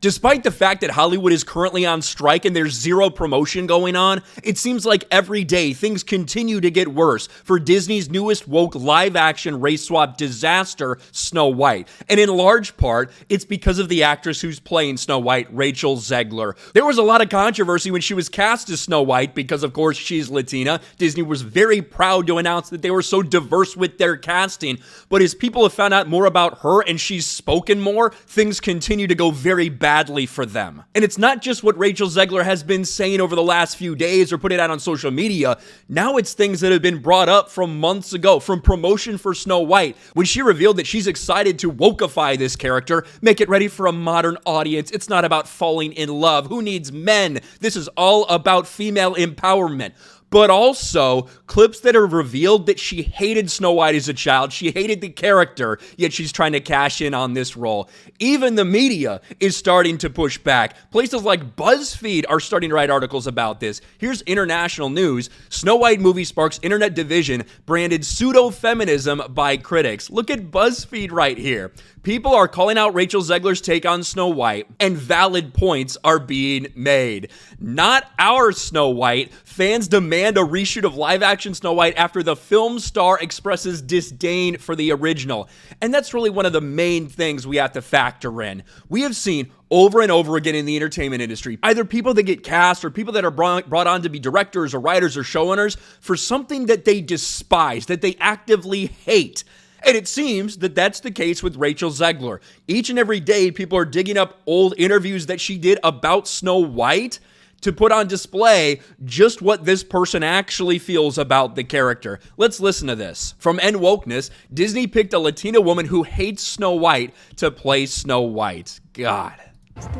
Despite the fact that Hollywood is currently on strike and there's zero promotion going on, it seems like every day things continue to get worse for Disney's newest woke live-action race swap disaster, Snow White. And in large part, it's because of the actress who's playing Snow White, Rachel Zegler. There was a lot of controversy when she was cast as Snow White because, of course, she's Latina. Disney was very proud to announce that they were so diverse with their casting. But as people have found out more about her and she's spoken more, things continue to go very badly for them. And it's not just what Rachel Zegler has been saying over the last few days or putting out on social media. Now it's things that have been brought up from months ago, from promotion for Snow White, when she revealed that she's excited to wokeify this character, make it ready for a modern audience. It's not about falling in love. Who needs men? This is all about female empowerment. But also clips that are revealed that she hated Snow White as a child. She hated the character, yet she's trying to cash in on this role. Even the media is starting to push back. Places like BuzzFeed are starting to write articles about this. Here's international news. Snow White movie sparks internet division, branded pseudo-feminism by critics. Look at BuzzFeed right here. People are calling out Rachel Zegler's take on Snow White, and valid points are being made. Not our Snow White. Fans demand a reshoot of live-action Snow White after the film star expresses disdain for the original. And that's really one of the main things we have to factor in. We have seen over and over again in the entertainment industry, either people that get cast or people that are brought on to be directors or writers or showrunners for something that they despise, that they actively hate. And it seems that that's the case with Rachel Zegler. Each and every day, people are digging up old interviews that she did about Snow White to put on display just what this person actually feels about the character. Let's listen to this. From End Wokeness, Disney picked a Latina woman who hates Snow White to play Snow White. God.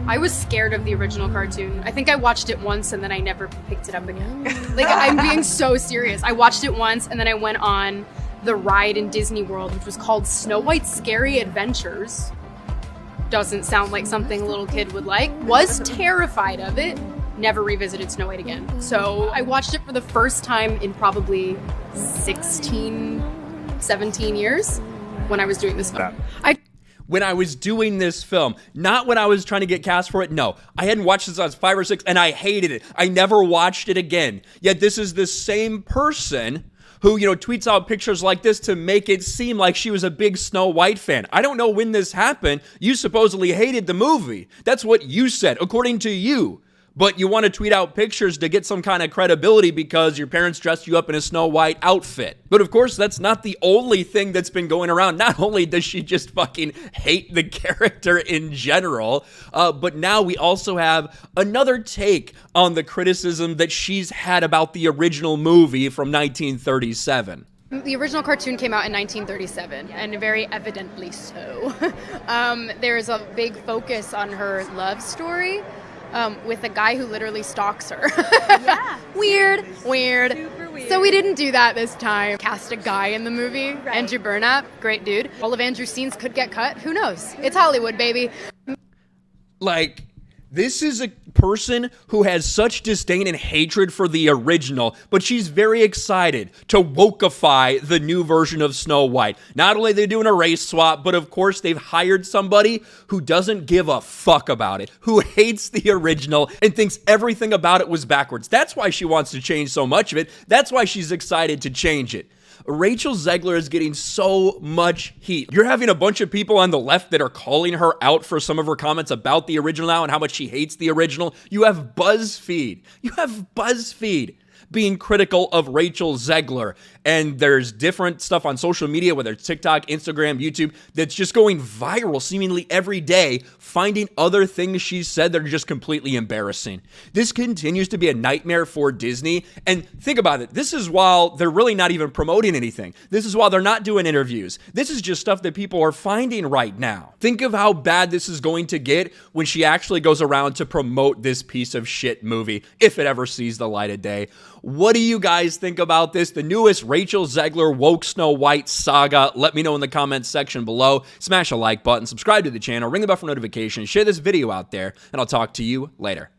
I was scared of the original cartoon. I think I watched it once and then I never picked it up again. Like, I'm being so serious. I watched it once and then I went on the ride in Disney World, which was called Snow White's Scary Adventures. Doesn't sound like something a little kid would like. Was terrified of it. Never revisited Snow White again. So I watched it for the first time in probably 16, 17 years when I was doing this film. When I was doing this film, not when I was trying to get cast for it. No, I hadn't watched this when I was 5 or 6 and I hated it. I never watched it again. Yet this is the same person who, tweets out pictures like this to make it seem like she was a big Snow White fan. I don't know when this happened. You supposedly hated the movie. That's what you said, according to you. But you want to tweet out pictures to get some kind of credibility because your parents dressed you up in a Snow White outfit. But of course, that's not the only thing that's been going around. Not only does she just fucking hate the character in general, but now we also have another take on the criticism that she's had about the original movie from 1937. The original cartoon came out in 1937, and very evidently so. There's a big focus on her love story. With a guy who literally stalks her. Yeah. Weird. Super weird. So we didn't do that this time. Cast a guy in the movie. Right. Andrew Burnap, great dude. All of Andrew's scenes could get cut. Who knows? It's Hollywood, baby. Like, this is a person who has such disdain and hatred for the original, but she's very excited to wokeify the new version of Snow White. Not only are they doing a race swap, but of course they've hired somebody who doesn't give a fuck about it, who hates the original and thinks everything about it was backwards. That's why she wants to change so much of it. That's why she's excited to change it. Rachel Zegler is getting so much heat. You're having a bunch of people on the left that are calling her out for some of her comments about the original now and how much she hates the original. You have BuzzFeed being critical of Rachel Zegler. And there's different stuff on social media, whether it's TikTok, Instagram, YouTube, that's just going viral seemingly every day, finding other things she said that are just completely embarrassing. This continues to be a nightmare for Disney. And think about it. This is while they're really not even promoting anything. This is while they're not doing interviews. This is just stuff that people are finding right now. Think of how bad this is going to get when she actually goes around to promote this piece of shit movie, if it ever sees the light of day. What do you guys think about this? The newest Rachel Zegler woke Snow White saga? Let me know in the comments section below. Smash a like button, subscribe to the channel, ring the bell for notifications, share this video out there, and I'll talk to you later.